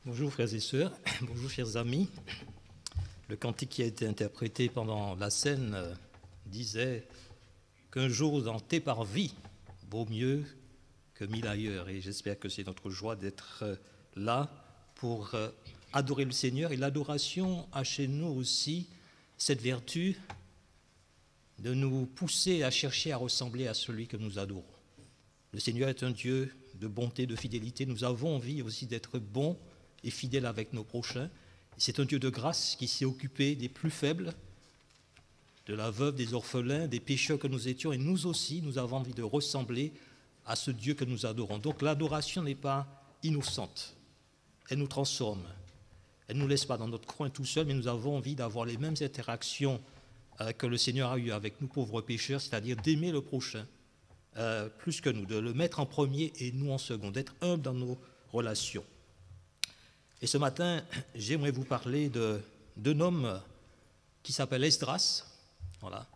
Bonjour frères et sœurs, bonjour chers amis. Le cantique qui a été interprété pendant la scène disait qu'un jour tenté par vie vaut mieux que 1000 ailleurs. Et j'espère que c'est notre joie d'être là pour adorer le Seigneur. Et l'adoration a chez nous aussi cette vertu de nous pousser à chercher à ressembler à celui que nous adorons. Le Seigneur est un Dieu de bonté, de fidélité. Nous avons envie aussi d'être bons et fidèles avec nos prochains. C'est un Dieu de grâce qui s'est occupé des plus faibles, de la veuve, des orphelins, des pécheurs que nous étions. Et nous aussi, nous avons envie de ressembler à ce Dieu que nous adorons. Donc l'adoration n'est pas innocente. Elle nous transforme. Elle ne nous laisse pas dans notre coin tout seul, mais nous avons envie d'avoir les mêmes interactions que le Seigneur a eues avec nous pauvres pécheurs, c'est-à-dire d'aimer le prochain plus que nous, de le mettre en premier et nous en second, d'être humble dans nos relations. Et ce matin, j'aimerais vous parler d'un homme qui s'appelle Esdras. Voilà.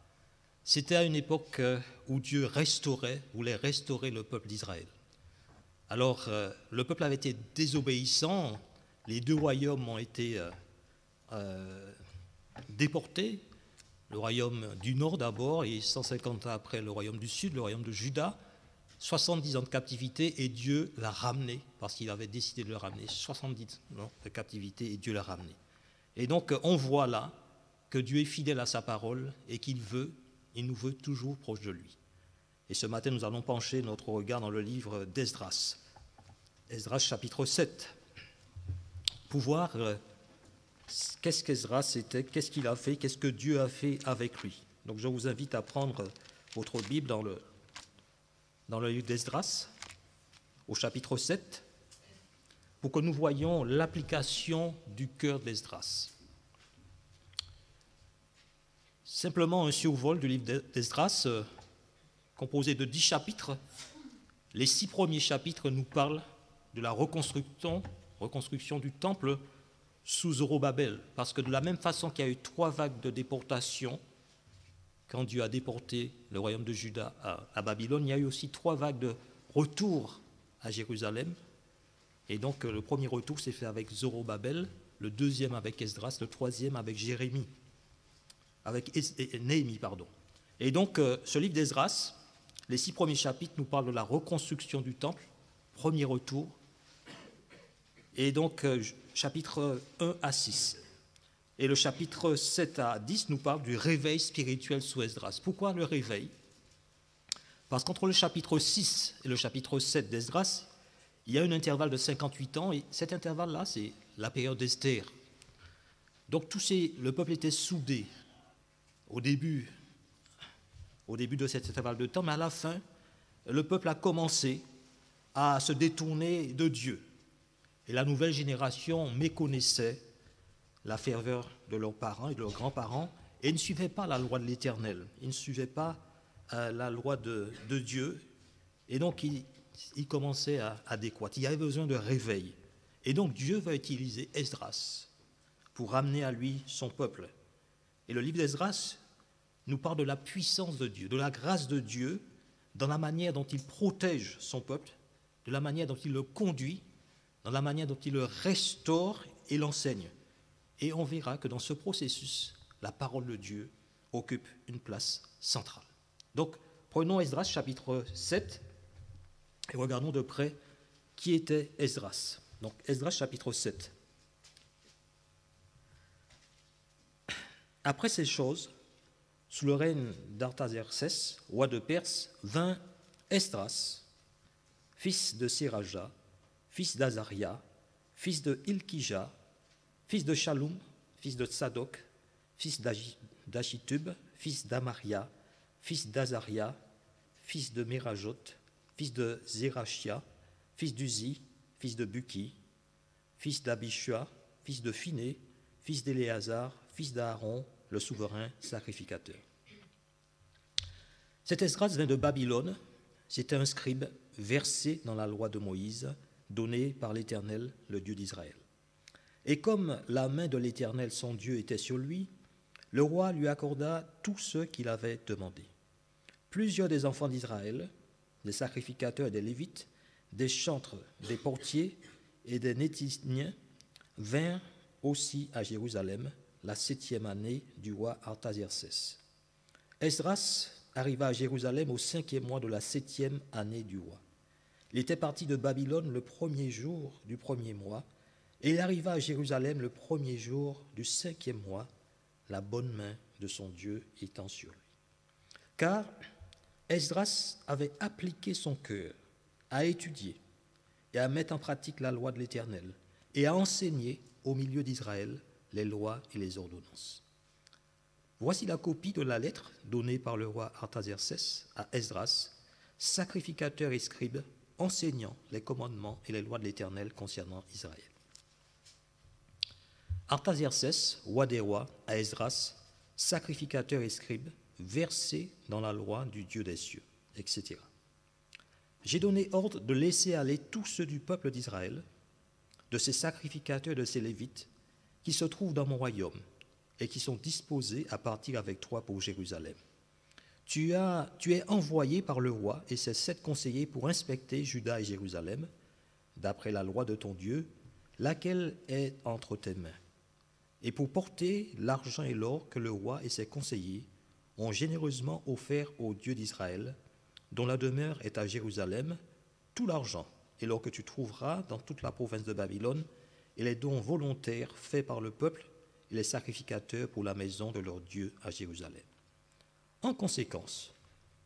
C'était à une époque où Dieu voulait restaurer le peuple d'Israël. Alors, le peuple avait été désobéissant, les deux royaumes ont été déportés, le royaume du nord d'abord, et 150 ans après le royaume du sud, le royaume de Juda, 70 ans de captivité, et Dieu l'a ramené, parce qu'il avait décidé de le ramener, 70 ans de captivité, et Dieu l'a ramené. Et donc, on voit là que Dieu est fidèle à sa parole, et qu'il nous veut toujours proche de lui. Et ce matin, nous allons pencher notre regard dans le livre d'Esdras. Esdras chapitre 7. Pour voir qu'est-ce qu'Esdras était, qu'est-ce qu'il a fait, qu'est-ce que Dieu a fait avec lui. Donc je vous invite à prendre votre Bible dans le livre d'Esdras, au chapitre 7, pour que nous voyions l'application du cœur d'Esdras. Simplement un survol du livre d'Esdras, composé de 10 chapitres. Les 6 premiers chapitres nous parlent de la reconstruction du temple sous Zorobabel, parce que de la même façon qu'il y a eu 3 vagues de déportation, quand Dieu a déporté le royaume de Juda à Babylone, il y a eu aussi 3 vagues de retour à Jérusalem. Et donc le premier retour s'est fait avec Zorobabel, le deuxième avec Esdras, le troisième avec Néhémie. Et donc ce livre d'Esdras, les 6 premiers chapitres nous parlent de la reconstruction du temple, premier retour. Et donc, chapitre 1 à 6. Et le chapitre 7 à 10 nous parle du réveil spirituel sous Esdras. Pourquoi le réveil? Parce qu'entre le chapitre 6 et le chapitre 7 d'Esdras, il y a un intervalle de 58 ans, et cet intervalle-là, c'est la période d'Esther. Donc, le peuple était soudé au début de cet intervalle de temps, mais à la fin, le peuple a commencé à se détourner de Dieu. Et la nouvelle génération méconnaissait la ferveur de leurs parents et de leurs grands-parents et ne suivait pas la loi de l'Éternel. Ils ne suivaient pas la loi de Dieu. Et donc, ils commençaient à décroître. Il y avait besoin de réveil. Et donc, Dieu va utiliser Esdras pour ramener à lui son peuple. Et le livre d'Esdras nous parle de la puissance de Dieu, de la grâce de Dieu, dans la manière dont il protège son peuple, de la manière dont il le conduit, dans la manière dont il le restaure et l'enseigne. Et on verra que dans ce processus, la parole de Dieu occupe une place centrale. Donc, prenons Esdras chapitre 7 et regardons de près qui était Esdras. Donc, Esdras chapitre 7. Après ces choses, sous le règne d'Artaxerxès, roi de Perse, vint Esdras, fils de Séraja, fils d'Azaria, fils de Hilkija, fils de Shaloum, fils de Tsadok, fils d'Achitub, fils d'Amaria, fils d'Azaria, fils de Merajot, fils de Zérachia, fils d'Uzi, fils de Buki, fils d'Abishua, fils de Phiné, fils d'Éléazar, fils d'Aaron, le souverain sacrificateur. Cet Esdras vint de Babylone, c'était un scribe versé dans la loi de Moïse, donné par l'Éternel, le Dieu d'Israël. Et comme la main de l'Éternel, son Dieu, était sur lui, le roi lui accorda tout ce qu'il avait demandé. Plusieurs des enfants d'Israël, des sacrificateurs et des Lévites, des chantres, des portiers et des Néthiniens vint aussi à Jérusalem la 7e année du roi Artaxerxès. Esdras arriva à Jérusalem au 5e mois de la 7e année du roi. Il était parti de Babylone le 1er jour du 1er mois, et il arriva à Jérusalem le 1er jour du 5e mois, la bonne main de son Dieu étant sur lui. Car Esdras avait appliqué son cœur à étudier et à mettre en pratique la loi de l'Éternel et à enseigner au milieu d'Israël les lois et les ordonnances. Voici la copie de la lettre donnée par le roi Artaxerxès à Esdras, sacrificateur et scribe, enseignant les commandements et les lois de l'Éternel concernant Israël. Artaxerxès, roi des rois, à Esdras, sacrificateur et scribe, versé dans la loi du Dieu des cieux, etc. J'ai donné ordre de laisser aller tous ceux du peuple d'Israël, de ces sacrificateurs et de ces lévites, qui se trouvent dans mon royaume et qui sont disposés à partir avec toi pour Jérusalem. Tu es envoyé par le roi et ses 7 conseillers pour inspecter Juda et Jérusalem, d'après la loi de ton Dieu, laquelle est entre tes mains, et pour porter l'argent et l'or que le roi et ses conseillers ont généreusement offert au Dieu d'Israël, dont la demeure est à Jérusalem, tout l'argent et l'or que tu trouveras dans toute la province de Babylone, et les dons volontaires faits par le peuple et les sacrificateurs pour la maison de leur Dieu à Jérusalem. En conséquence,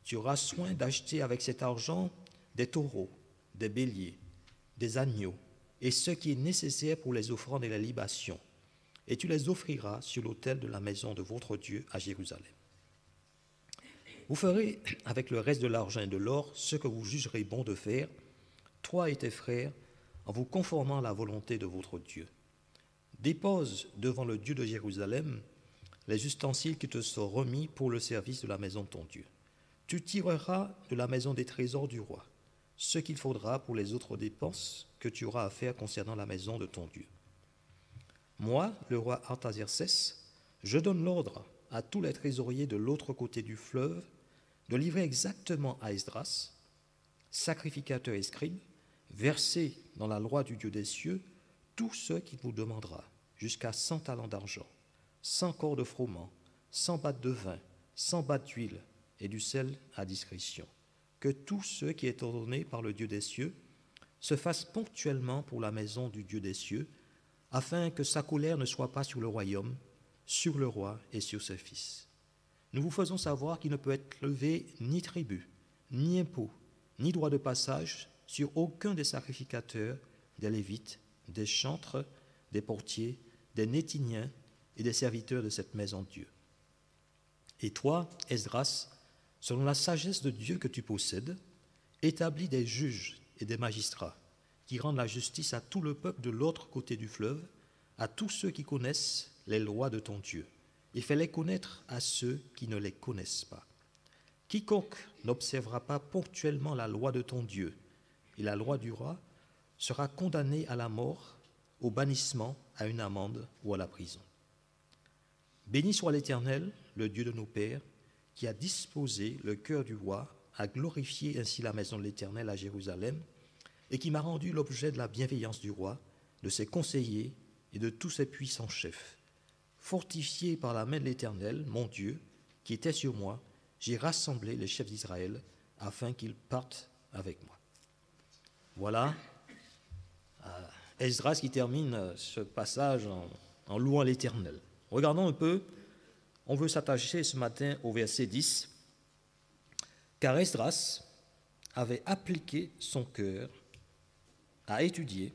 tu auras soin d'acheter avec cet argent des taureaux, des béliers, des agneaux, et ce qui est nécessaire pour les offrandes et les libations, et tu les offriras sur l'autel de la maison de votre Dieu à Jérusalem. Vous ferez avec le reste de l'argent et de l'or ce que vous jugerez bon de faire, toi et tes frères, en vous conformant à la volonté de votre Dieu. Dépose devant le Dieu de Jérusalem les ustensiles qui te sont remis pour le service de la maison de ton Dieu. Tu tireras de la maison des trésors du roi ce qu'il faudra pour les autres dépenses que tu auras à faire concernant la maison de ton Dieu. Moi, le roi Artaxerxès, je donne l'ordre à tous les trésoriers de l'autre côté du fleuve de livrer exactement à Esdras, sacrificateur et scribe, versé dans la loi du Dieu des cieux, tout ce qu'il vous demandera, jusqu'à 100 talents d'argent, 100 corps de froment, 100 battes de vin, 100 battes d'huile et du sel à discrétion. Que tout ce qui est ordonné par le Dieu des cieux se fasse ponctuellement pour la maison du Dieu des cieux, afin que sa colère ne soit pas sur le royaume, sur le roi et sur ses fils. Nous vous faisons savoir qu'il ne peut être levé ni tribut, ni impôt, ni droit de passage sur aucun des sacrificateurs, des lévites, des chantres, des portiers, des nétiniens et des serviteurs de cette maison de Dieu. Et toi, Esdras, selon la sagesse de Dieu que tu possèdes, établis des juges et des magistrats qui rendent la justice à tout le peuple de l'autre côté du fleuve, à tous ceux qui connaissent les lois de ton Dieu, et fais-les connaître à ceux qui ne les connaissent pas. Quiconque n'observera pas ponctuellement la loi de ton Dieu et la loi du roi sera condamné à la mort, au bannissement, à une amende ou à la prison. Béni soit l'Éternel, le Dieu de nos pères, qui a disposé le cœur du roi à glorifier ainsi la maison de l'Éternel à Jérusalem, et qui m'a rendu l'objet de la bienveillance du roi, de ses conseillers et de tous ses puissants chefs. Fortifié par la main de l'Éternel, mon Dieu, qui était sur moi, j'ai rassemblé les chefs d'Israël afin qu'ils partent avec moi. Voilà Esdras qui termine ce passage en louant l'Éternel. Regardons un peu, on veut s'attacher ce matin au verset 10. Car Esdras avait appliqué son cœur à étudier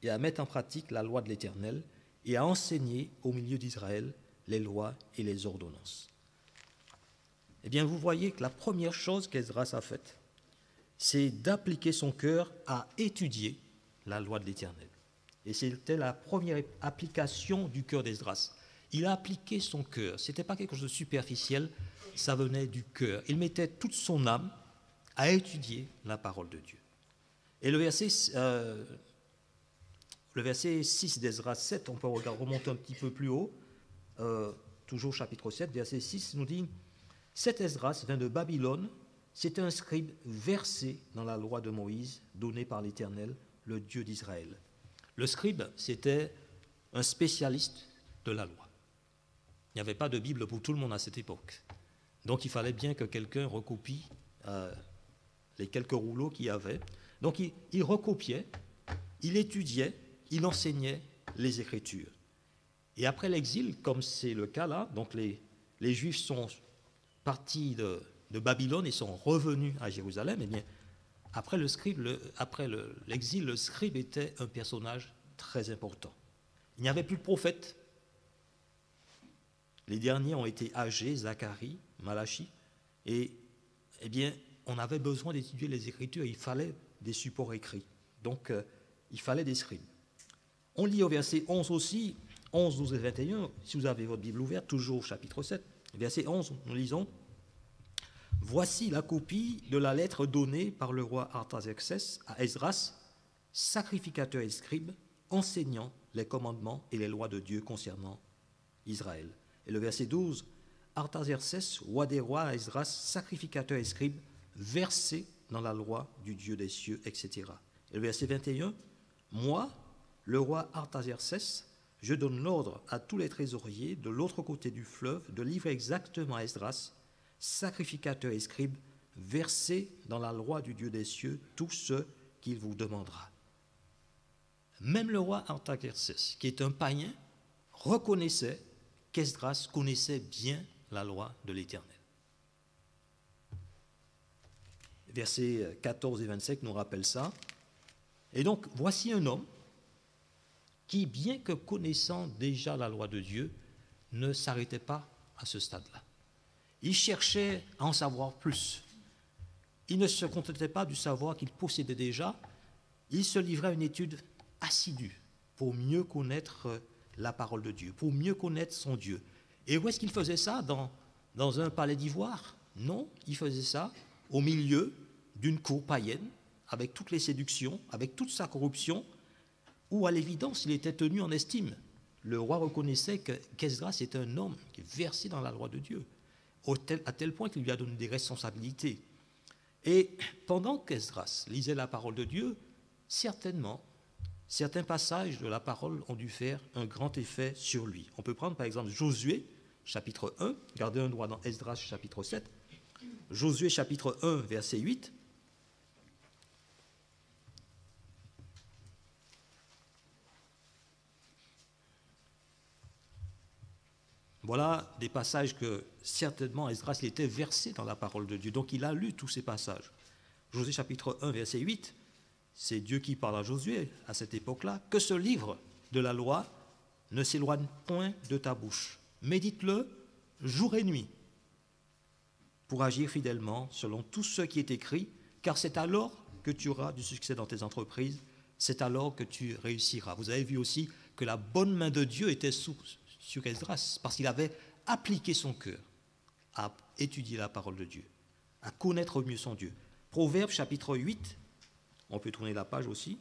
et à mettre en pratique la loi de l'Éternel et à enseigner au milieu d'Israël les lois et les ordonnances. Eh bien, vous voyez que la première chose qu'Esdras a faite, c'est d'appliquer son cœur à étudier la loi de l'Éternel. Et c'était la première application du cœur d'Esdras. Il a appliqué son cœur. Ce n'était pas quelque chose de superficiel, ça venait du cœur. Il mettait toute son âme à étudier la parole de Dieu. Et le verset 6 d'Esdras 7, on peut remonter un petit peu plus haut, toujours chapitre 7, verset 6, nous dit « Cet Esdras vint de Babylone, c'était un scribe versé dans la loi de Moïse, donnée par l'Éternel, le Dieu d'Israël. » Le scribe, c'était un spécialiste de la loi. Il n'y avait pas de Bible pour tout le monde à cette époque. Donc il fallait bien que quelqu'un recopie les quelques rouleaux qu'il y avait. Donc il recopiait, il étudiait, il enseignait les Écritures. Et après l'exil, comme c'est le cas là, donc les Juifs sont partis de Babylone et sont revenus à Jérusalem, eh bien, après l'exil, le scribe était un personnage très important. Il n'y avait plus de prophètes. Les derniers ont été Agé, Zacharie, Malachie. Et, eh bien, on avait besoin d'étudier les Écritures. Il fallait des supports écrits. Donc, il fallait des scribes. On lit au verset 11 aussi, 11, 12 et 21, si vous avez votre Bible ouverte, toujours au chapitre 7. Verset 11, nous lisons « Voici la copie de la lettre donnée par le roi Artaxerxès à Esdras, sacrificateur et scribe, enseignant les commandements et les lois de Dieu concernant Israël. » Et le verset 12, « Artaxerxès, roi des rois, à Esdras, sacrificateur et scribe, versé dans la loi du Dieu des cieux, etc. » Et le verset 21, « Moi, le roi Artaxerxès, je donne l'ordre à tous les trésoriers de l'autre côté du fleuve de livrer exactement à Esdras, sacrificateur et scribe, versé dans la loi du Dieu des cieux, tout ce qu'il vous demandera. » Même le roi Artaxerxès, qui est un païen, reconnaissait qu'Esdras connaissait bien la loi de l'Éternel. Versets 14 et 25 nous rappellent ça. Et donc, voici un homme qui, bien que connaissant déjà la loi de Dieu, ne s'arrêtait pas à ce stade-là. Il cherchait à en savoir plus. Il ne se contentait pas du savoir qu'il possédait déjà, il se livrait à une étude assidue pour mieux connaître la parole de Dieu, pour mieux connaître son Dieu. Et où est-ce qu'il faisait ça? Dans un palais d'ivoire? Non, il faisait ça au milieu d'une cour païenne, avec toutes les séductions, avec toute sa corruption, où à l'évidence il était tenu en estime. Le roi reconnaissait qu'Esdras est un homme qui est versé dans la loi de Dieu, à tel point qu'il lui a donné des responsabilités. Et pendant qu'Esdras lisait la parole de Dieu, certainement, certains passages de la parole ont dû faire un grand effet sur lui. On peut prendre par exemple Josué, chapitre 1, gardez un droit dans Esdras, chapitre 7, Josué, chapitre 1, verset 8. Voilà des passages que certainement Esdras était versé dans la parole de Dieu. Donc il a lu tous ces passages. Josué chapitre 1, verset 8, c'est Dieu qui parle à Josué à cette époque-là. « Que ce livre de la loi ne s'éloigne point de ta bouche. Médite-le jour et nuit pour agir fidèlement selon tout ce qui est écrit, car c'est alors que tu auras du succès dans tes entreprises, c'est alors que tu réussiras. » Vous avez vu aussi que la bonne main de Dieu était sur Esdras, parce qu'il avait appliqué son cœur à étudier la parole de Dieu, à connaître mieux son Dieu. Proverbe chapitre 8, on peut tourner la page aussi,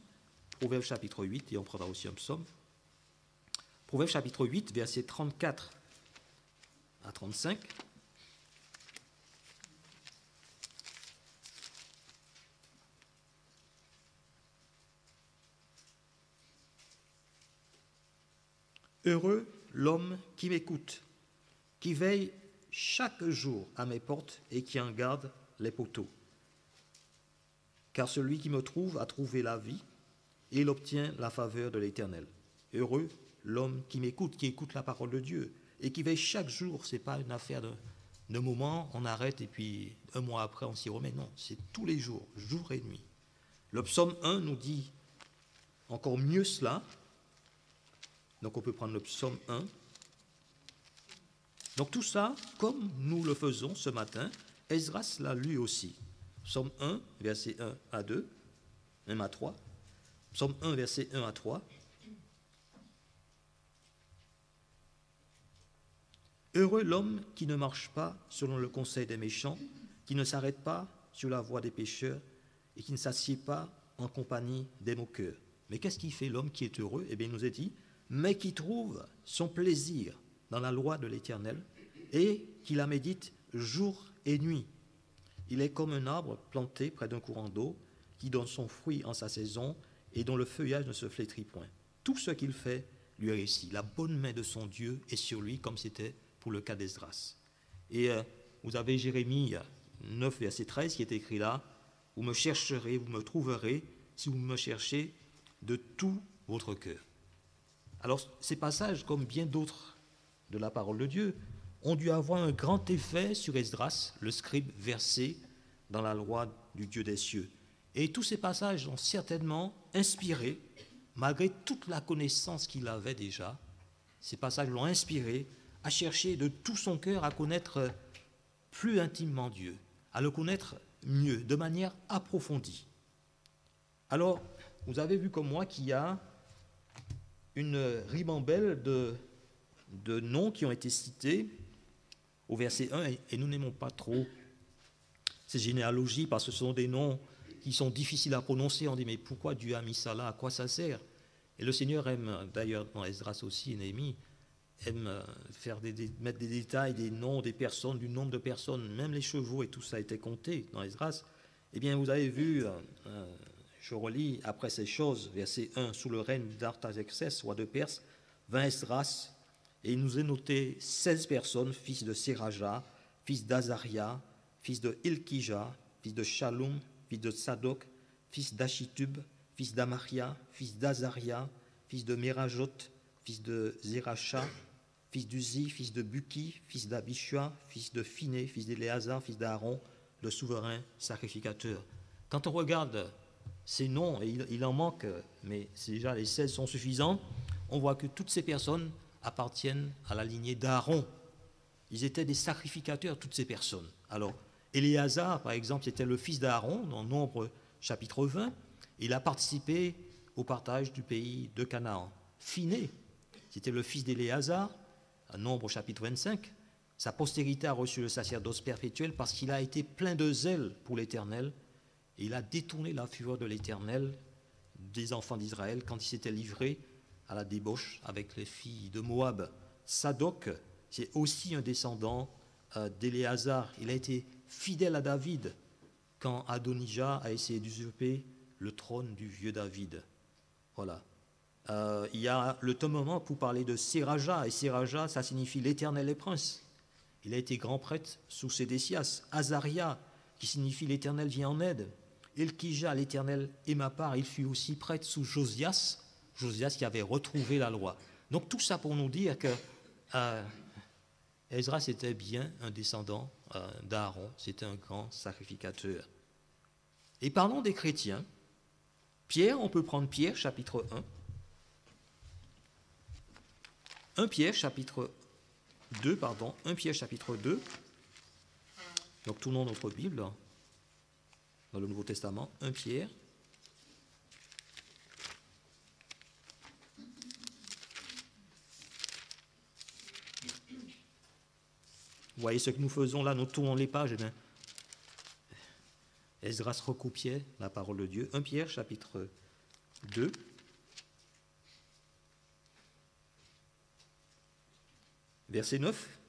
Proverbe chapitre 8, et on prendra aussi un psaume. Proverbe chapitre 8, versets 34 à 35. Heureux l'homme qui m'écoute, qui veille chaque jour à mes portes et qui en garde les poteaux. Car celui qui me trouve a trouvé la vie et il obtient la faveur de l'Éternel. Heureux l'homme qui m'écoute, qui écoute la parole de Dieu et qui veille chaque jour. Ce n'est pas une affaire de moment, on arrête et puis un mois après on s'y remet. Non, c'est tous les jours, jour et nuit. Le psaume 1 nous dit encore mieux cela. Donc on peut prendre le psaume 1. Donc tout ça, comme nous le faisons ce matin, Esdras l'a lu aussi. Psaume 1, verset 1 à 2, même à 3. Psaume 1, verset 1 à 3. Heureux l'homme qui ne marche pas selon le conseil des méchants, qui ne s'arrête pas sur la voie des pécheurs et qui ne s'assied pas en compagnie des moqueurs. Mais qu'est-ce qui fait l'homme qui est heureux? Eh bien, il nous est dit, mais qui trouve son plaisir dans la loi de l'Éternel et qui la médite jour et nuit. Il est comme un arbre planté près d'un courant d'eau qui donne son fruit en sa saison et dont le feuillage ne se flétrit point. Tout ce qu'il fait lui récit. La bonne main de son Dieu est sur lui, comme c'était pour le cas d'Esdras. Et vous avez Jérémie 9, verset 13, qui est écrit là, « Vous me chercherez, vous me trouverez, si vous me cherchez de tout votre cœur. » Alors, ces passages, comme bien d'autres de la parole de Dieu, ont dû avoir un grand effet sur Esdras, le scribe versé dans la loi du Dieu des cieux. Et tous ces passages ont certainement inspiré, malgré toute la connaissance qu'il avait déjà, ces passages l'ont inspiré à chercher de tout son cœur à connaître plus intimement Dieu, à le connaître mieux, de manière approfondie. Alors, vous avez vu comme moi qu'il y a une ribambelle de noms qui ont été cités au verset 1, et nous n'aimons pas trop ces généalogies parce que ce sont des noms qui sont difficiles à prononcer. On dit, mais pourquoi Dieu a mis ça là? À quoi ça sert? Et le Seigneur aime, d'ailleurs dans Esdras aussi et Néhémie, aime mettre des détails, des noms, des personnes, du nombre de personnes, même les chevaux et tout ça a été compté dans Esdras. Eh bien, vous avez vu, je relis, après ces choses, verset 1, sous le règne d'Artaxerxès, roi de Perse, vint Esdras, et il nous est noté 16 personnes, fils de Séraja, fils d'Azaria, fils de Hilkija, fils de Shalom, fils de Sadok, fils d'Achitub, fils d'Amaria, fils d'Azaria, fils de Merajot, fils de Zeracha, fils d'Uzi, fils de Buki, fils d'Abishua, fils de Phiné, fils d'Éléazar, fils d'Aaron, le souverain sacrificateur. Quand on regarde ces noms, et il en manque, mais déjà les 16 sont suffisants, on voit que toutes ces personnes appartiennent à la lignée d'Aaron. Ils étaient des sacrificateurs, toutes ces personnes. Alors, Éléazar, par exemple, était le fils d'Aaron, dans Nombre chapitre 20. Il a participé au partage du pays de Canaan. Phiné, c'était le fils d'Éléazar, à Nombre chapitre 25. Sa postérité a reçu le sacerdoce perpétuel parce qu'il a été plein de zèle pour l'Éternel. Et il a détourné la fureur de l'Éternel des enfants d'Israël quand il s'était livré à la débauche avec les filles de Moab. Sadok, c'est aussi un descendant d'Éléazar. Il a été fidèle à David quand Adonijah a essayé d'usurper le trône du vieux David. Voilà. Il y a le moment pour parler de Séraja, et Séraja, ça signifie l'Éternel est prince. Il a été grand prêtre sous Sédécias. Azaria, qui signifie l'Éternel vient en aide. Hilkija, l'Éternel est ma part, il fut aussi prêtre sous Josias, Josias qui avait retrouvé la loi. Donc tout ça pour nous dire que Esdras était bien un descendant d'Aaron, c'était un grand sacrificateur. Et parlons des chrétiens. Pierre, on peut prendre Pierre, chapitre 1. 1 Pierre, chapitre 2, pardon. 1 Pierre, chapitre 2. Donc tournons notre Bible dans le Nouveau Testament. 1 Pierre. Vous voyez ce que nous faisons là, nous tournons les pages. Eh bien, Esdras recopiait la parole de Dieu. 1 Pierre, chapitre 2. Verset 9.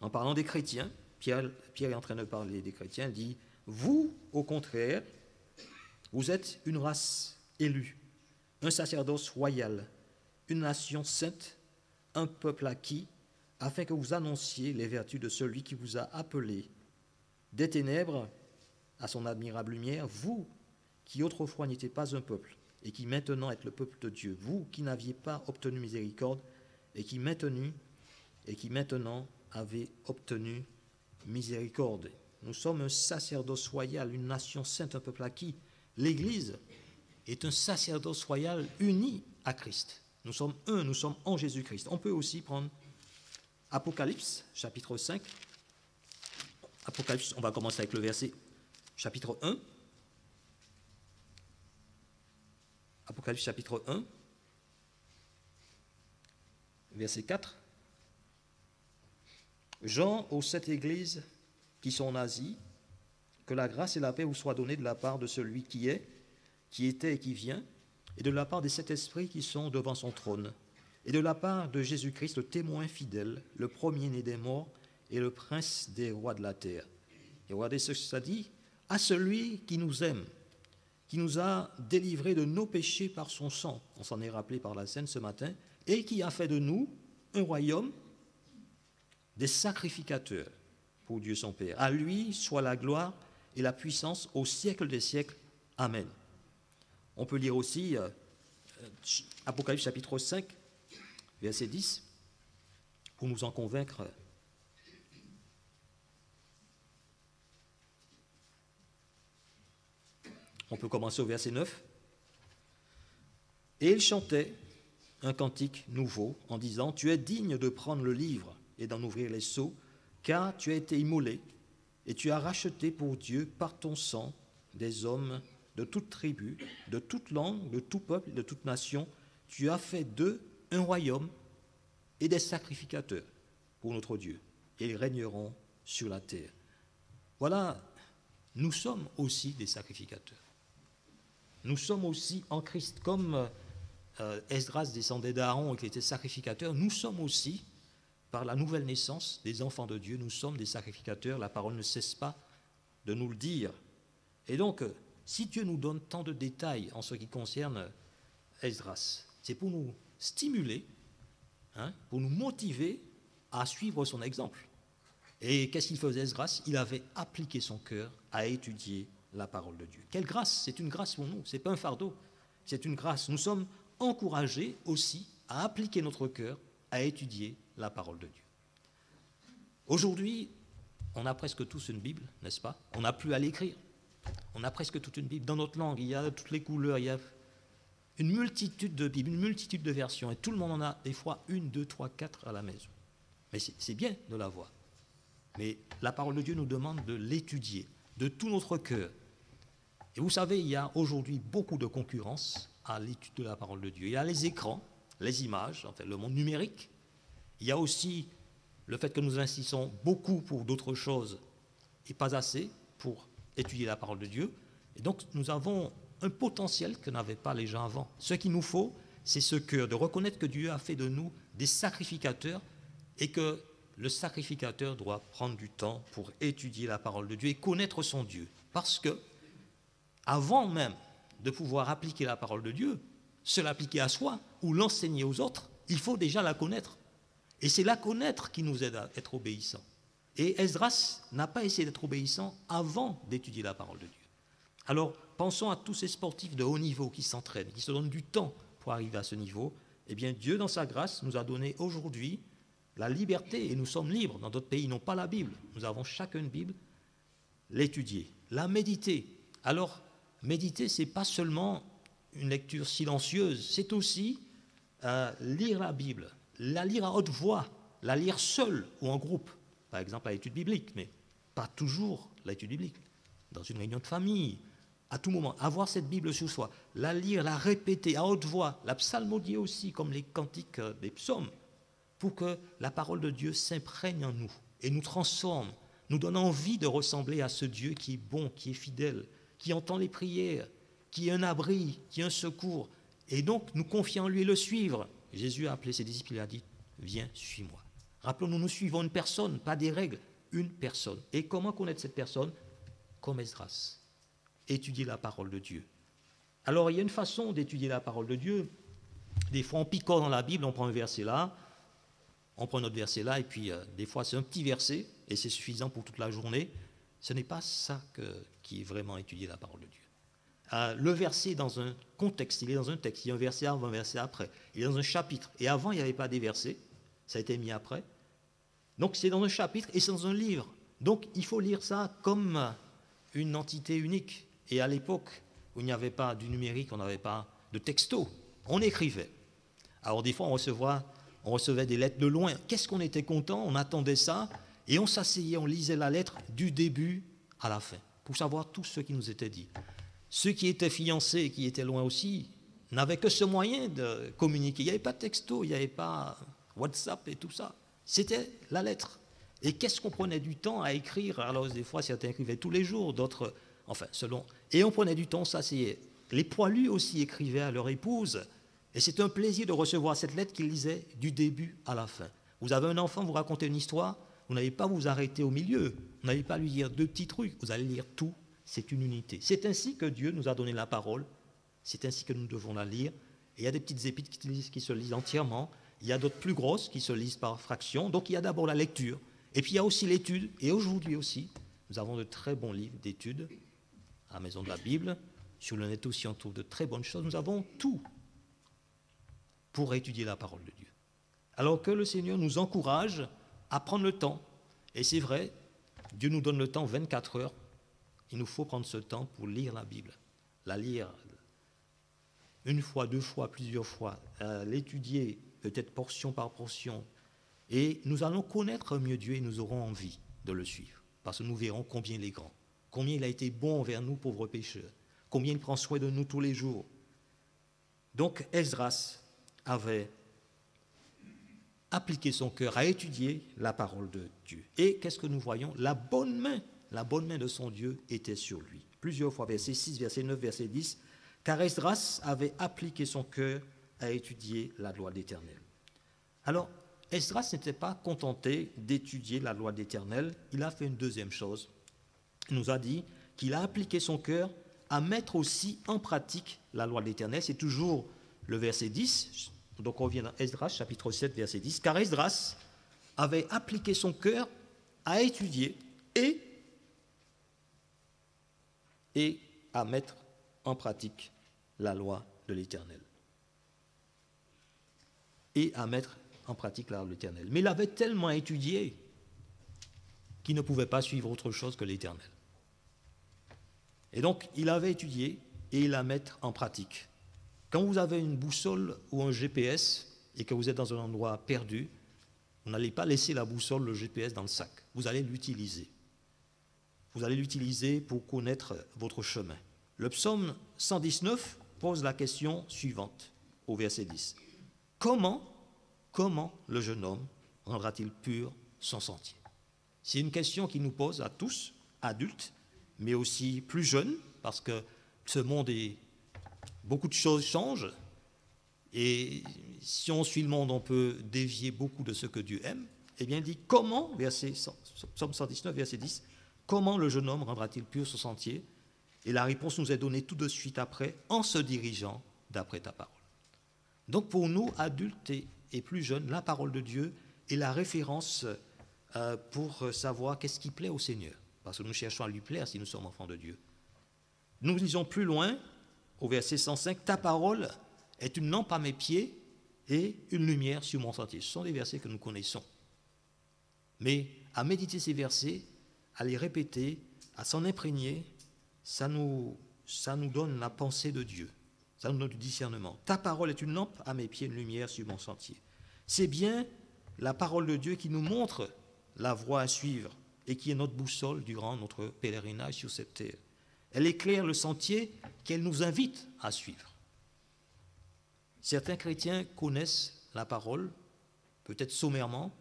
En parlant des chrétiens, Pierre est en train de parler des chrétiens, dit « Vous, au contraire, vous êtes une race élue, un sacerdoce royal, une nation sainte, un peuple acquis, afin que vous annonciez les vertus de celui qui vous a appelé des ténèbres à son admirable lumière, vous qui autrefois n'étiez pas un peuple et qui maintenant êtes le peuple de Dieu, vous qui n'aviez pas obtenu miséricorde et qui maintenant avez obtenu miséricorde. » Nous sommes un sacerdoce royal, une nation sainte, un peuple acquis. L'Église est un sacerdoce royal uni à Christ. Nous sommes un, nous sommes en Jésus-Christ. On peut aussi prendre Apocalypse, chapitre 5. Apocalypse, on va commencer avec le verset, chapitre 1. Apocalypse, chapitre 1, verset 4. Jean aux 7 églises qui sont en Asie, que la grâce et la paix vous soient données de la part de celui qui est, qui était et qui vient, et de la part des 7 esprits qui sont devant son trône, et de la part de Jésus-Christ, le témoin fidèle, le premier-né des morts et le prince des rois de la terre. Et regardez ce que ça dit, à celui qui nous aime qui nous a délivrés de nos péchés par son sang, on s'en est rappelé par la scène ce matin, et qui a fait de nous un royaume des sacrificateurs pour Dieu son Père. À lui soit la gloire et la puissance au siècle des siècles. Amen. On peut lire aussi Apocalypse chapitre 5, verset 10, pour nous en convaincre. On peut commencer au verset 9. Et il chantait un cantique nouveau en disant « Tu es digne de prendre le livre et d'en ouvrir les sceaux, car tu as été immolé et tu as racheté pour Dieu par ton sang des hommes de toute tribu, de toute langue, de tout peuple, de toute nation. Tu as fait d'eux un royaume et des sacrificateurs pour notre Dieu, et ils régneront sur la terre. » Voilà, nous sommes aussi des sacrificateurs. Nous sommes aussi en Christ, comme Esdras descendait d'Aaron et qui était sacrificateur, nous sommes aussi, par la nouvelle naissance des enfants de Dieu, nous sommes des sacrificateurs, la parole ne cesse pas de nous le dire. Et donc, si Dieu nous donne tant de détails en ce qui concerne Esdras, c'est pour nous stimuler, pour nous motiver à suivre son exemple. Et qu'est-ce qu'il faisait Esdras? Il avait appliqué son cœur à étudier la parole de Dieu. Quelle grâce! C'est une grâce pour nous, ce n'est pas un fardeau, c'est une grâce. Nous sommes encouragés aussi à appliquer notre cœur à étudier la parole de Dieu. Aujourd'hui, on a presque tous une Bible, n'est-ce pas? On n'a plus à l'écrire. On a presque toute une Bible. Dans notre langue, il y a toutes les couleurs, il y a une multitude de Bibles, une multitude de versions, et tout le monde en a des fois 1, 2, 3, 4 à la maison. Mais c'est bien de l'avoir. Mais la parole de Dieu nous demande de l'étudier de tout notre cœur. Et vous savez, il y a aujourd'hui beaucoup de concurrence à l'étude de la parole de Dieu. Il y a les écrans, les images, enfin, le monde numérique. Il y a aussi le fait que nous insistons beaucoup pour d'autres choses et pas assez pour étudier la parole de Dieu. Et donc, nous avons un potentiel que n'avaient pas les gens avant. Ce qu'il nous faut, c'est ce cœur, de reconnaître que Dieu a fait de nous des sacrificateurs et que le sacrificateur doit prendre du temps pour étudier la parole de Dieu et connaître son Dieu. Parce que, avant même de pouvoir appliquer la parole de Dieu, se l'appliquer à soi ou l'enseigner aux autres, il faut déjà la connaître. Et c'est la connaître qui nous aide à être obéissants. Et Esdras n'a pas essayé d'être obéissant avant d'étudier la parole de Dieu. Alors, pensons à tous ces sportifs de haut niveau qui s'entraînent, qui se donnent du temps pour arriver à ce niveau. Eh bien, Dieu, dans sa grâce, nous a donné aujourd'hui la liberté, et nous sommes libres. Dans d'autres pays, ils n'ont pas la Bible. Nous avons chacun une Bible. L'étudier, la méditer. Alors, méditer, ce n'est pas seulement une lecture silencieuse, c'est aussi lire la Bible, la lire à haute voix, la lire seule ou en groupe. Par exemple, à l'étude biblique, mais pas toujours l'étude biblique. Dans une réunion de famille, à tout moment, avoir cette Bible sur soi, la lire, la répéter à haute voix, la psalmodier aussi, comme les cantiques des psaumes, pour que la parole de Dieu s'imprègne en nous et nous transforme, nous donne envie de ressembler à ce Dieu qui est bon, qui est fidèle, qui entend les prières, qui est un abri, qui est un secours, et donc nous confier en lui et le suivre. Jésus a appelé ses disciples, il a dit « Viens, suis-moi ». Rappelons-nous, nous suivons une personne, pas des règles, une personne. Et comment connaître cette personne? Comme Esdras, étudier la parole de Dieu. Alors, il y a une façon d'étudier la parole de Dieu. Des fois, on picore dans la Bible, on prend un verset là, on prend un autre verset là, et puis des fois, c'est un petit verset, et c'est suffisant pour toute la journée. Ce n'est pas ça qui est vraiment étudier la parole de Dieu. Le verset est dans un contexte, il est dans un texte, il y a un verset avant, un verset après, il est dans un chapitre, et avant, il n'y avait pas des versets, ça a été mis après. Donc, c'est dans un chapitre et c'est dans un livre. Donc, il faut lire ça comme une entité unique. Et à l'époque où il n'y avait pas du numérique, on n'avait pas de texto, on écrivait. Alors, des fois, on recevait des lettres de loin. Qu'est-ce qu'on était content, on attendait ça, et on s'asseyait, on lisait la lettre du début à la fin, pour savoir tout ce qui nous était dit. Ceux qui étaient fiancés et qui étaient loin aussi n'avaient que ce moyen de communiquer. Il n'y avait pas de texto, il n'y avait pas WhatsApp et tout ça. C'était la lettre. Et qu'est-ce qu'on prenait du temps à écrire? Alors, des fois, certains écrivaient tous les jours, d'autres, enfin, selon. Et on prenait du temps, ça, c'est. Les poilus aussi écrivaient à leur épouse. Et c'était un plaisir de recevoir cette lettre qu'ils lisaient du début à la fin. Vous avez un enfant, vous racontez une histoire, vous n'allez pas vous arrêter au milieu. Vous n'allez pas lui dire 2 petits trucs, vous allez lire tout. c'est une unité. C'est ainsi que Dieu nous a donné la parole, c'est ainsi que nous devons la lire. Et il y a des petites épîtres qui se lisent entièrement, il y a d'autres plus grosses qui se lisent par fractions. Donc il y a d'abord la lecture, et puis il y a aussi l'étude. Et aujourd'hui aussi, nous avons de très bons livres d'études à la Maison de la Bible. Sur le net aussi, on trouve de très bonnes choses. Nous avons tout pour étudier la parole de Dieu. Alors que le Seigneur nous encourage à prendre le temps. Et c'est vrai, Dieu nous donne le temps 24 heures. Il nous faut prendre ce temps pour lire la Bible. La lire une fois, deux fois, plusieurs fois. L'étudier peut-être portion par portion. Et nous allons connaître mieux Dieu et nous aurons envie de le suivre. Parce que nous verrons combien il est grand. Combien il a été bon envers nous, pauvres pécheurs. Combien il prend soin de nous tous les jours. Donc Esdras avait appliqué son cœur à étudier la parole de Dieu. Et qu'est-ce que nous voyons? La bonne main de son Dieu était sur lui. Plusieurs fois, verset 6, verset 9, verset 10, car Esdras avait appliqué son cœur à étudier la loi de l'Éternel. Alors, Esdras n'était pas contenté d'étudier la loi de l'Éternel, il a fait une deuxième chose. Il nous a dit qu'il a appliqué son cœur à mettre aussi en pratique la loi de l'Éternel. C'est toujours le verset 10, donc on revient dans Esdras, chapitre 7, verset 10, car Esdras avait appliqué son cœur à étudier et à mettre en pratique la loi de l'Éternel. Et à mettre en pratique la loi de l'Éternel. Mais il avait tellement étudié qu'il ne pouvait pas suivre autre chose que l'Éternel. Et donc, il avait étudié et il la mettre en pratique. Quand vous avez une boussole ou un GPS et que vous êtes dans un endroit perdu, vous n'allez pas laisser la boussole, le GPS dans le sac. Vous allez l'utiliser. Vous allez l'utiliser pour connaître votre chemin. Le psaume 119 pose la question suivante au verset 10. Comment le jeune homme rendra-t-il pur son sentier? C'est une question qui nous pose à tous, adultes, mais aussi plus jeunes, parce que ce monde beaucoup de choses changent, et si on suit le monde, on peut dévier beaucoup de ce que Dieu aime. Eh bien, il dit, comment, Psaume 119, verset 10, comment le jeune homme rendra-t-il pur son sentier? Et la réponse nous est donnée tout de suite après, en se dirigeant d'après ta parole. Donc pour nous, adultes et plus jeunes, la parole de Dieu est la référence pour savoir qu'est-ce qui plaît au Seigneur. Parce que nous cherchons à lui plaire si nous sommes enfants de Dieu. Nous lisons plus loin, au verset 105, « Ta parole est une lampe à mes pieds et une lumière sur mon sentier. » Ce sont des versets que nous connaissons. Mais à méditer ces versets, à les répéter, à s'en imprégner, ça nous donne la pensée de Dieu. Ça nous donne du discernement. « Ta parole est une lampe à mes pieds, une lumière sur mon sentier. » C'est bien la parole de Dieu qui nous montre la voie à suivre et qui est notre boussole durant notre pèlerinage sur cette terre. Elle éclaire le sentier qu'elle nous invite à suivre. Certains chrétiens connaissent la parole, peut-être sommairement,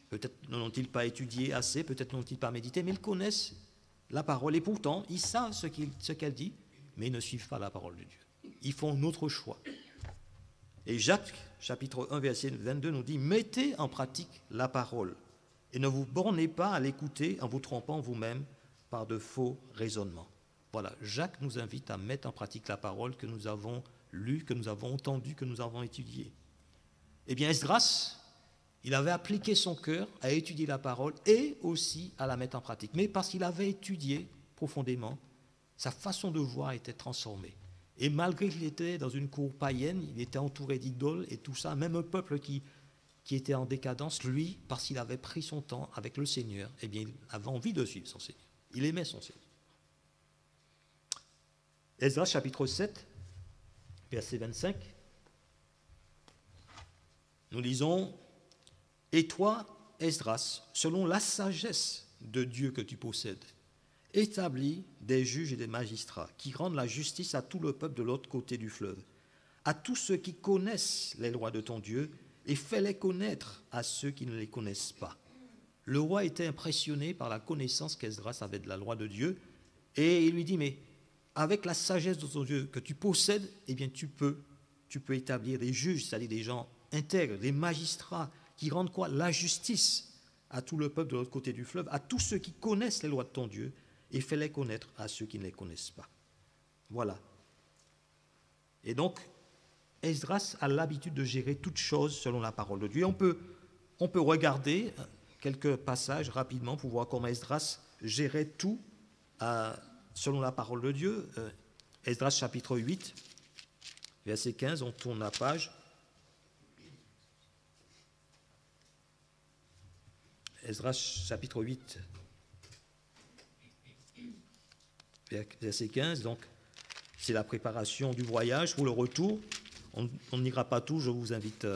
peut-être n'ont-ils pas étudié assez, peut-être n'ont-ils pas médité, mais ils connaissent la parole et pourtant, ils savent ce qu'elle dit, mais ils ne suivent pas la parole de Dieu. Ils font un autre choix. Et Jacques, chapitre 1, verset 22, nous dit « Mettez en pratique la parole et ne vous bornez pas à l'écouter en vous trompant vous-même par de faux raisonnements. » Voilà, Jacques nous invite à mettre en pratique la parole que nous avons lue, que nous avons entendue, que nous avons étudiée. Eh bien, Esdras, il avait appliqué son cœur à étudier la parole et aussi à la mettre en pratique. Mais parce qu'il avait étudié profondément, sa façon de voir était transformée. Et malgré qu'il était dans une cour païenne, il était entouré d'idoles et tout ça, même un peuple qui était en décadence, lui, parce qu'il avait pris son temps avec le Seigneur, eh bien, il avait envie de suivre son Seigneur. Il aimait son Seigneur. Esdras, chapitre 7, verset 25. Nous lisons « Et toi, Esdras, selon la sagesse de Dieu que tu possèdes, établis des juges et des magistrats qui rendent la justice à tout le peuple de l'autre côté du fleuve, à tous ceux qui connaissent les lois de ton Dieu, et fais-les connaître à ceux qui ne les connaissent pas. » Le roi était impressionné par la connaissance qu'Esdras avait de la loi de Dieu, et il lui dit, mais avec la sagesse de ton Dieu que tu possèdes, eh bien tu peux établir des juges, c'est-à-dire des gens intègres, des magistrats, qui rendent quoi? La justice à tout le peuple de l'autre côté du fleuve, à tous ceux qui connaissent les lois de ton Dieu, et fais-les connaître à ceux qui ne les connaissent pas. Voilà. Et donc, Esdras a l'habitude de gérer toutes choses selon la parole de Dieu. On peut regarder quelques passages rapidement pour voir comment Esdras gérait tout selon la parole de Dieu. Esdras chapitre 8, verset 15, on tourne la page. Esdras chapitre 8, verset 15, donc c'est la préparation du voyage pour le retour. On n'ira pas tout, je vous invite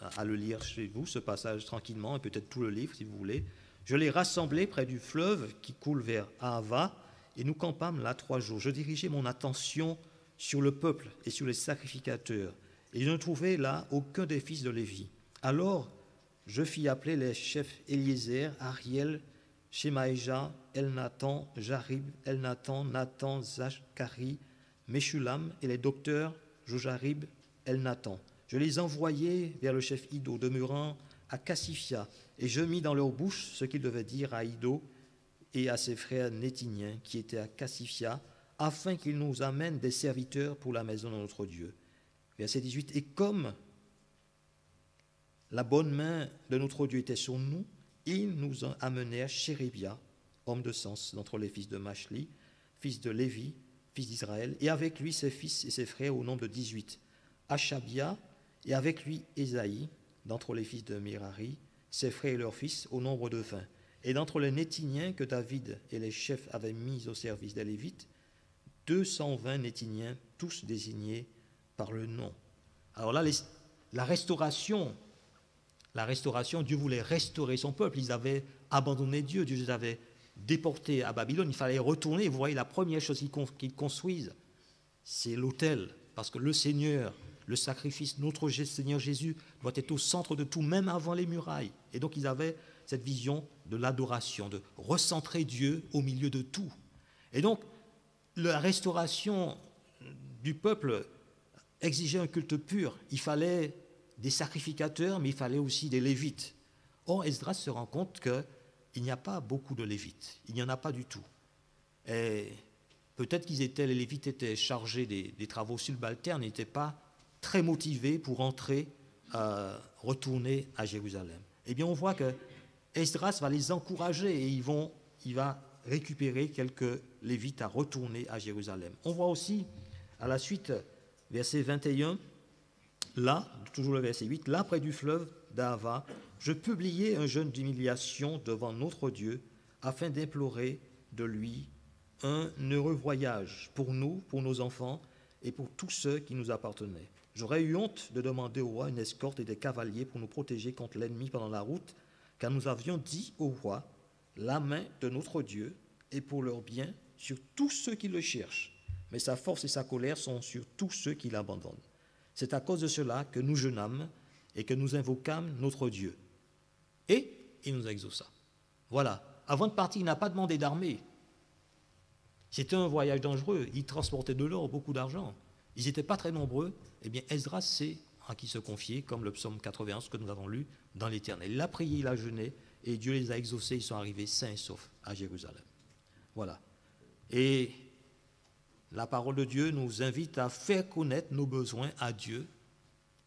à le lire chez vous, ce passage tranquillement, et peut-être tout le livre si vous voulez. Je l'ai rassemblé près du fleuve qui coule vers Ahava, et nous campâmes là 3 jours. Je dirigeais mon attention sur le peuple et sur les sacrificateurs, et je ne trouvais là aucun des fils de Lévi. Alors je fis appeler les chefs Éliézer, Ariel, Shemaïja, Elnathan, Jarib, Elnathan, Nathan, Zacharie, Meshulam, et les docteurs Jojarib, Elnathan. Je les envoyai vers le chef Iddo, demeurant à Cassifia, et je mis dans leur bouche ce qu'ils devaient dire à Iddo et à ses frères nétiniens qui étaient à Cassifia, afin qu'ils nous amènent des serviteurs pour la maison de notre Dieu. Verset 18. Et comme la bonne main de notre Dieu était sur nous, ils nous amenèrent Chérébia, homme de sens, d'entre les fils de Machli, fils de Lévi, fils d'Israël, et avec lui ses fils et ses frères au nombre de 18. Achabia, et avec lui Ésaïe, d'entre les fils de Mirari, ses frères et leurs fils au nombre de 20. Et d'entre les Nétiniens que David et les chefs avaient mis au service des Lévites, 220 Nétiniens, tous désignés par le nom. Alors là, la restauration, Dieu voulait restaurer son peuple. Ils avaient abandonné Dieu, Dieu les avait déportés à Babylone. Il fallait retourner. Vous voyez, la première chose qu'ils construisent, c'est l'autel. Parce que le Seigneur, le sacrifice, notre Seigneur Jésus doit être au centre de tout, même avant les murailles. Et donc ils avaient cette vision de l'adoration, de recentrer Dieu au milieu de tout. Et donc, la restauration du peuple exigeait un culte pur. Il fallait des sacrificateurs, mais il fallait aussi des Lévites. Or, Esdras se rend compte qu'il n'y a pas beaucoup de Lévites. Il n'y en a pas du tout. Et peut-être les Lévites étaient chargés des travaux subalternes, n'étaient pas très motivés pour retourner à Jérusalem. Eh bien, on voit que Esdras va les encourager et il va récupérer quelques Lévites à retourner à Jérusalem. On voit aussi, à la suite, verset 21, là, toujours le verset 8, là, près du fleuve d'Ahava, je publiai un jeûne d'humiliation devant notre Dieu, afin d'implorer de lui un heureux voyage pour nous, pour nos enfants et pour tous ceux qui nous appartenaient. J'aurais eu honte de demander au roi une escorte et des cavaliers pour nous protéger contre l'ennemi pendant la route, car nous avions dit au roi, la main de notre Dieu est pour leur bien sur tous ceux qui le cherchent, mais sa force et sa colère sont sur tous ceux qui l'abandonnent. C'est à cause de cela que nous jeûnâmes et que nous invoquâmes notre Dieu. Et il nous exauça. Voilà. Avant de partir, il n'a pas demandé d'armée. C'était un voyage dangereux. Il transportait de l'or, beaucoup d'argent. Ils n'étaient pas très nombreux. Eh bien, Esdras sait à qui se confier, comme le psaume 91 que nous avons lu dans l'Éternel. Il a prié, il a jeûné, et Dieu les a exaucés. Ils sont arrivés sains et saufs à Jérusalem. Voilà. Et la parole de Dieu nous invite à faire connaître nos besoins à Dieu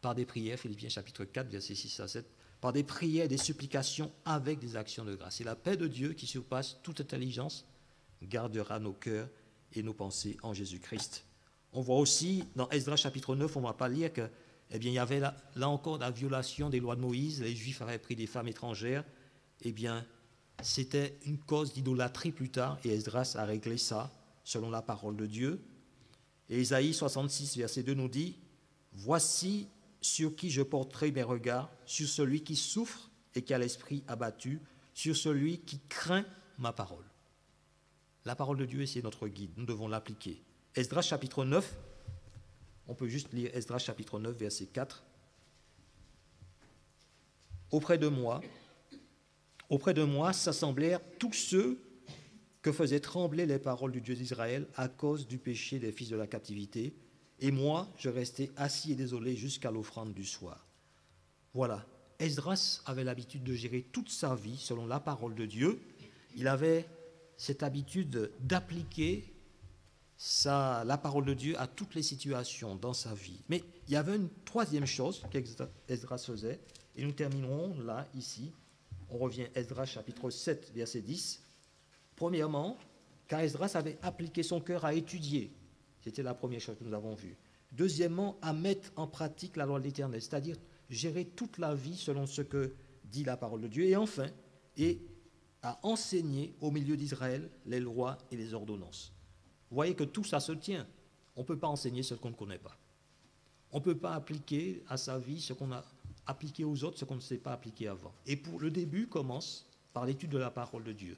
par des prières, Philippiens chapitre 4, versets 6 à 7, par des prières, des supplications avec des actions de grâce. Et la paix de Dieu qui surpasse toute intelligence gardera nos cœurs et nos pensées en Jésus-Christ. On voit aussi, dans Esdras chapitre 9, on ne va pas lire que, eh bien, il y avait là encore la violation des lois de Moïse, les Juifs avaient pris des femmes étrangères, eh bien, c'était une cause d'idolâtrie plus tard, et Esdras a réglé ça selon la parole de Dieu. Et Ésaïe 66, verset 2 nous dit, « Voici sur qui je porterai mes regards, sur celui qui souffre et qui a l'esprit abattu, sur celui qui craint ma parole. » La parole de Dieu, c'est notre guide, nous devons l'appliquer. Esdras chapitre 9, on peut juste lire Esdras chapitre 9, verset 4. Auprès de moi s'assemblèrent tous ceux que faisaient trembler les paroles du Dieu d'Israël à cause du péché des fils de la captivité, et moi, je restais assis et désolé jusqu'à l'offrande du soir. Voilà, Esdras avait l'habitude de gérer toute sa vie selon la parole de Dieu. Il avait cette habitude d'appliquer la parole de Dieu à toutes les situations dans sa vie. Mais il y avait une troisième chose qu'Esdras faisait, et nous terminerons là, ici. On revient à Esdras chapitre 7, verset 10. Premièrement, car Esdras avait appliqué son cœur à étudier. C'était la première chose que nous avons vue. Deuxièmement, à mettre en pratique la loi de l'Éternel, c'est-à-dire gérer toute la vie selon ce que dit la parole de Dieu. Et enfin, à enseigner au milieu d'Israël les lois et les ordonnances. Vous voyez que tout ça se tient. On ne peut pas enseigner ce qu'on ne connaît pas. On ne peut pas appliquer à sa vie ce qu'on a appliqué aux autres, ce qu'on ne s'est pas appliqué avant. Et pour le début commence par l'étude de la parole de Dieu.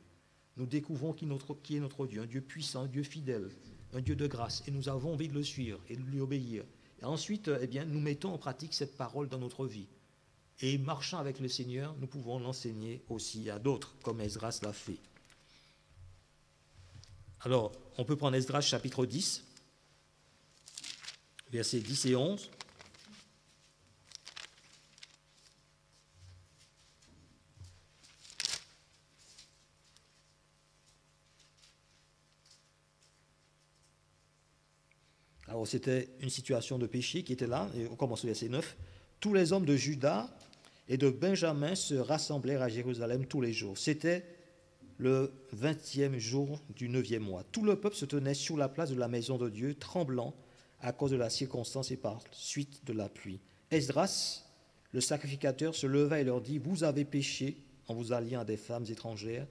Nous découvrons qui est notre Dieu, un Dieu puissant, un Dieu fidèle, un Dieu de grâce, et nous avons envie de le suivre et de lui obéir. Et ensuite, nous mettons en pratique cette parole dans notre vie. Et marchant avec le Seigneur, nous pouvons l'enseigner aussi à d'autres, comme Esdras l'a fait. Alors, on peut prendre Esdras chapitre 10, versets 10 et 11. Alors, c'était une situation de péché qui était là, et on commence au verset 9. Tous les hommes de Juda et de Benjamin se rassemblèrent à Jérusalem tous les jours. C'était le 20e jour du 9e mois. Tout le peuple se tenait sur la place de la maison de Dieu, tremblant à cause de la circonstance et par suite de la pluie. Esdras, le sacrificateur, se leva et leur dit : vous avez péché en vous alliant à des femmes étrangères,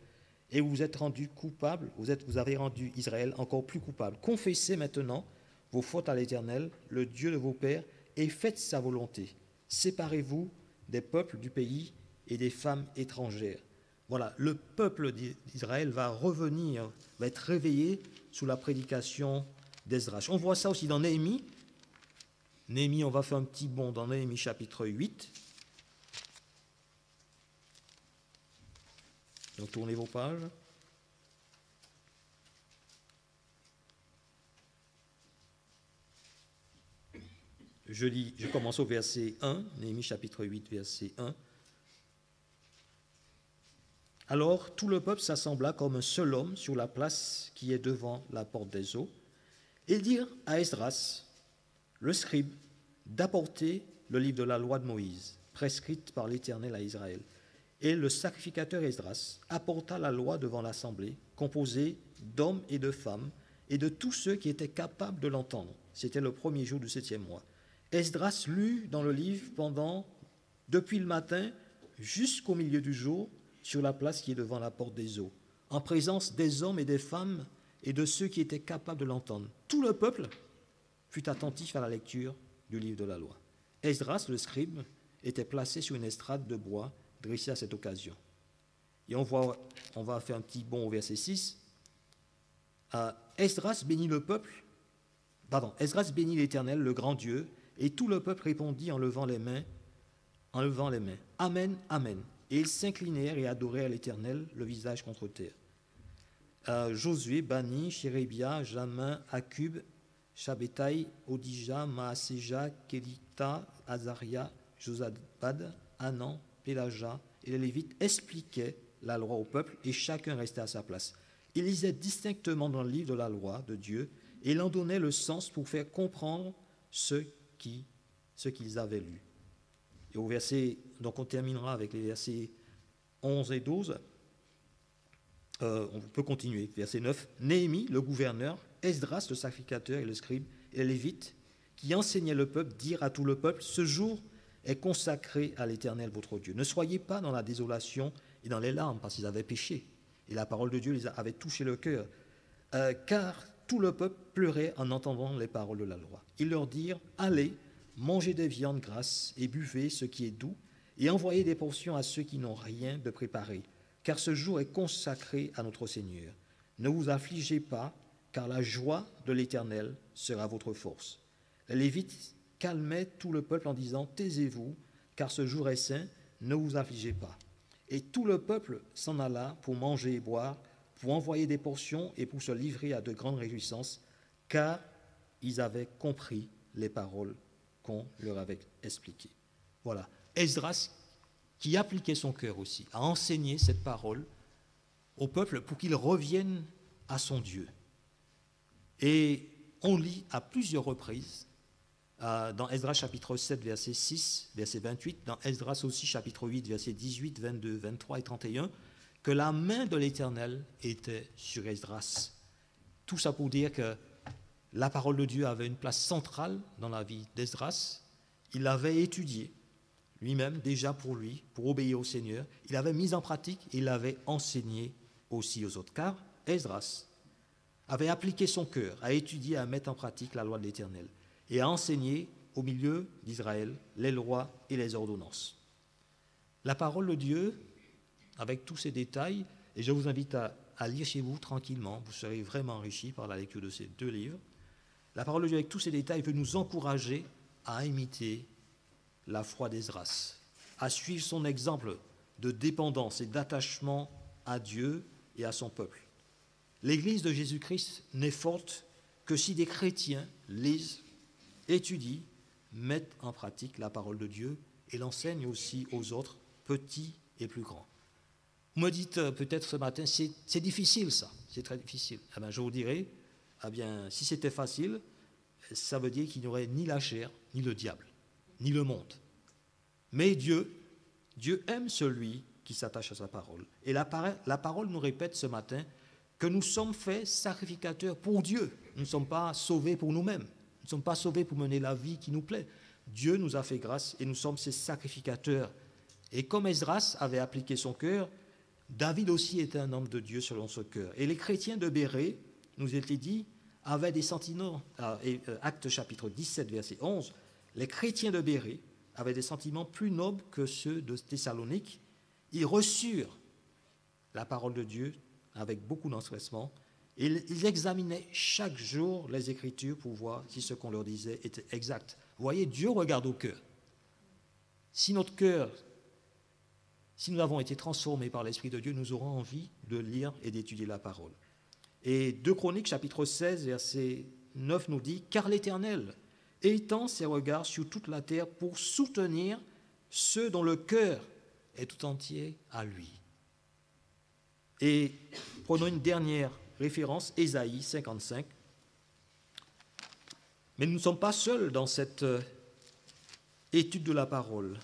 et vous êtes rendus coupables, vous avez rendu Israël encore plus coupable. Confessez maintenant vos fautes à l'Éternel, le Dieu de vos pères, et faites sa volonté. Séparez-vous des peuples du pays et des femmes étrangères. Voilà, le peuple d'Israël va revenir, va être réveillé sous la prédication d'Esdras. On voit ça aussi dans Néhémie. Néhémie, on va faire un petit bond dans Néhémie chapitre 8. Donc tournez vos pages. Je commence au verset 1, Néhémie chapitre 8, verset 1. Alors tout le peuple s'assembla comme un seul homme sur la place qui est devant la porte des eaux, et dirent à Esdras, le scribe, d'apporter le livre de la loi de Moïse, prescrite par l'Éternel à Israël. Et le sacrificateur Esdras apporta la loi devant l'assemblée, composée d'hommes et de femmes, et de tous ceux qui étaient capables de l'entendre. C'était le premier jour du 7e mois. Esdras lut dans le livre depuis le matin jusqu'au milieu du jour, sur la place qui est devant la porte des eaux, en présence des hommes et des femmes et de ceux qui étaient capables de l'entendre. Tout le peuple fut attentif à la lecture du livre de la loi. Esdras, le scribe, était placé sur une estrade de bois dressée à cette occasion. Et on va faire un petit bond au verset 6. Esdras bénit l'Éternel, le grand Dieu, et tout le peuple répondit en levant les mains. Amen, Amen. Et ils s'inclinèrent et adorèrent l'Éternel, le visage contre terre. Josué, Bani, Chérébia, Jamin, Akub, Shabétaï, Odija, Maaséja, Kélita, Azaria, Josabad, Anan, Pélaja et les Lévites expliquaient la loi au peuple et chacun restait à sa place. Ils lisaient distinctement dans le livre de la loi de Dieu et il en donnait le sens pour faire comprendre ce qu'ils avaient lu. Et au verset, donc on terminera avec les versets 11 et 12. On peut continuer. Verset 9. Néhémie, le gouverneur, Esdras, le sacrificateur et le scribe, et les Lévites, qui enseignaient le peuple, dirent à tout le peuple, ce jour est consacré à l'Éternel votre Dieu. Ne soyez pas dans la désolation et dans les larmes, parce qu'ils avaient péché. Et la parole de Dieu les avait touché le cœur. Car tout le peuple pleurait en entendant les paroles de la loi. Ils leur dirent, allez, mangez des viandes grasses et buvez ce qui est doux, et envoyez des portions à ceux qui n'ont rien de préparé, car ce jour est consacré à notre Seigneur. Ne vous affligez pas, car la joie de l'Éternel sera votre force. Les Lévites calmaient tout le peuple en disant, taisez-vous, car ce jour est saint, ne vous affligez pas. Et tout le peuple s'en alla pour manger et boire, pour envoyer des portions et pour se livrer à de grandes réjouissances, car ils avaient compris les paroles qu'on leur avait expliquées. Voilà. Esdras, qui appliquait son cœur aussi, à enseigner cette parole au peuple pour qu'il revienne à son Dieu. Et on lit à plusieurs reprises, dans Esdras chapitre 7, verset 6, verset 28, dans Esdras aussi chapitre 8, verset 18, 22, 23 et 31, que la main de l'Éternel était sur Esdras. Tout ça pour dire que la parole de Dieu avait une place centrale dans la vie d'Esdras. Il l'avait étudiée lui-même, déjà pour lui, pour obéir au Seigneur. Il l'avait mise en pratique et il l'avait enseignée aussi aux autres. Car Esdras avait appliqué son cœur à étudier, à mettre en pratique la loi de l'Éternel et à enseigner au milieu d'Israël les lois et les ordonnances. La parole de Dieu, avec tous ces détails, et je vous invite à lire chez vous tranquillement, vous serez vraiment enrichis par la lecture de ces deux livres. La parole de Dieu, avec tous ces détails, veut nous encourager à imiter la foi d'Esdras, à suivre son exemple de dépendance et d'attachement à Dieu et à son peuple. L'Église de Jésus-Christ n'est forte que si des chrétiens lisent, étudient, mettent en pratique la parole de Dieu et l'enseignent aussi aux autres, petits et plus grands. Vous me dites peut-être ce matin, c'est difficile ça, c'est très difficile. Eh bien, je vous dirai, eh bien, si c'était facile, ça veut dire qu'il n'y aurait ni la chair, ni le diable, ni le monde. Mais Dieu aime celui qui s'attache à sa parole. Et la parole nous répète ce matin que nous sommes faits sacrificateurs pour Dieu. Nous ne sommes pas sauvés pour nous-mêmes. Nous ne sommes pas sauvés pour mener la vie qui nous plaît. Dieu nous a fait grâce et nous sommes ses sacrificateurs. Et comme Esdras avait appliqué son cœur, David aussi était un homme de Dieu selon ce cœur. Et les chrétiens de Bérée, nous était dit, avaient des sentiments, Actes chapitre 17, verset 11, les chrétiens de Bérée avaient des sentiments plus nobles que ceux de Thessalonique. Ils reçurent la parole de Dieu avec beaucoup d'empressement. Ils examinaient chaque jour les Écritures pour voir si ce qu'on leur disait était exact. Vous voyez, Dieu regarde au cœur. Si notre cœur, si nous avons été transformés par l'Esprit de Dieu, nous aurons envie de lire et d'étudier la parole. Et 2 Chroniques, chapitre 16, verset 9 nous dit « Car l'Éternel étend ses regards sur toute la terre pour soutenir ceux dont le cœur est tout entier à lui. » Et prenons une dernière référence, Ésaïe 55. Mais nous ne sommes pas seuls dans cette étude de la parole,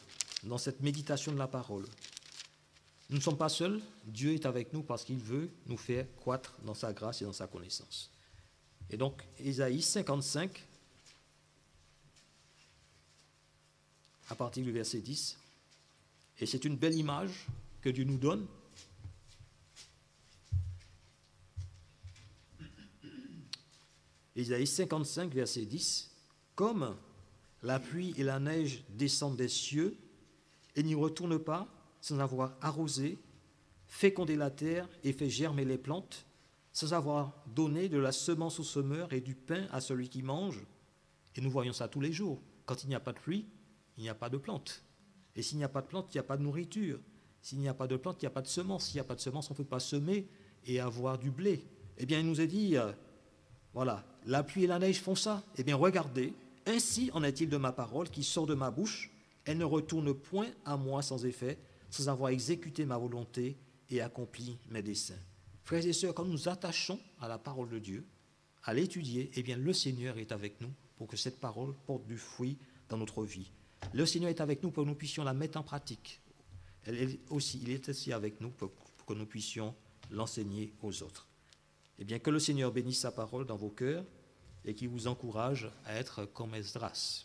dans cette méditation de la parole. Nous ne sommes pas seuls, Dieu est avec nous parce qu'il veut nous faire croître dans sa grâce et dans sa connaissance. Et donc, Ésaïe 55, à partir du verset 10, et c'est une belle image que Dieu nous donne. Ésaïe 55, verset 10, « Comme la pluie et la neige descendent des cieux et n'y retournent pas sans avoir arrosé, fécondé la terre et fait germer les plantes, sans avoir donné de la semence au semeur et du pain à celui qui mange. » Et nous voyons ça tous les jours. Quand il n'y a pas de pluie, il n'y a pas de plante. Et s'il n'y a pas de plante, il n'y a pas de nourriture. S'il n'y a pas de plante, il n'y a pas de semence. S'il n'y a pas de semence, on ne peut pas semer et avoir du blé. Eh bien, il nous est dit, voilà, la pluie et la neige font ça. Eh bien, regardez, ainsi en est-il de ma parole qui sort de ma bouche. Elle ne retourne point à moi sans effet, sans avoir exécuté ma volonté et accompli mes desseins. Frères et sœurs, quand nous nous attachons à la parole de Dieu, à l'étudier, eh bien, le Seigneur est avec nous pour que cette parole porte du fruit dans notre vie. Le Seigneur est avec nous pour que nous puissions la mettre en pratique. Il est aussi avec nous pour que nous puissions l'enseigner aux autres. Eh bien, que le Seigneur bénisse sa parole dans vos cœurs et qu'il vous encourage à être comme Esdras.